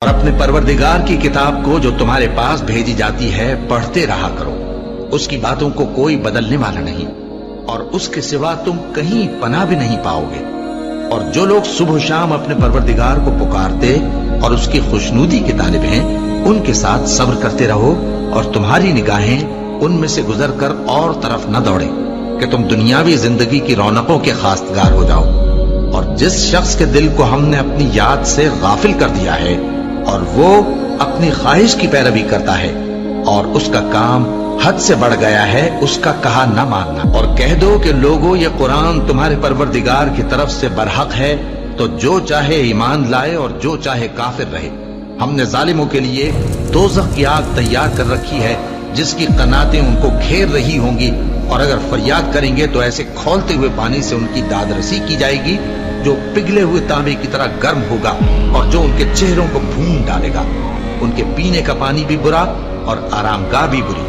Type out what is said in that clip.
اور اپنے پروردگار کی کتاب کو جو تمہارے پاس بھیجی جاتی ہے پڑھتے رہا کرو، اس کی باتوں کو کوئی بدلنے والا نہیں، اور اس کے سوا تم کہیں پناہ بھی نہیں پاؤ گے۔ اور جو لوگ صبح و شام اپنے پروردگار کو پکارتے اور اس کی خوشنودی کے طالب ہیں، ان کے ساتھ صبر کرتے رہو، اور تمہاری نگاہیں ان میں سے گزر کر اور طرف نہ دوڑیں کہ تم دنیاوی زندگی کی رونقوں کے خواستگار ہو جاؤ۔ اور جس شخص کے دل کو ہم نے اپنی یاد سے غافل کر دیا ہے اور وہ اپنی خواہش کی پیروی کرتا ہے اور اس کا کام حد سے بڑھ گیا ہے، اس کا کہا نہ ماننا، اور کہہ دو کہ لوگوں یہ قرآن تمہارے پروردگار کی طرف سے برحق ہے، تو جو چاہے ایمان لائے اور جو چاہے کافر رہے۔ ہم نے ظالموں کے لیے دوزخ کی آگ تیار کر رکھی ہے جس کی قناتیں ان کو گھیر رہی ہوں گی، اور اگر فریاد کریں گے تو ایسے کھولتے ہوئے پانی سے ان کی داد رسی کی جائے گی جو پگھلے ہوئے تانبے کی طرح گرم ہوگا اور جو ان کے چہروں کو بھون ڈالے گا۔ ان کے پینے کا پانی بھی برا اور آرام گاہ بھی بری۔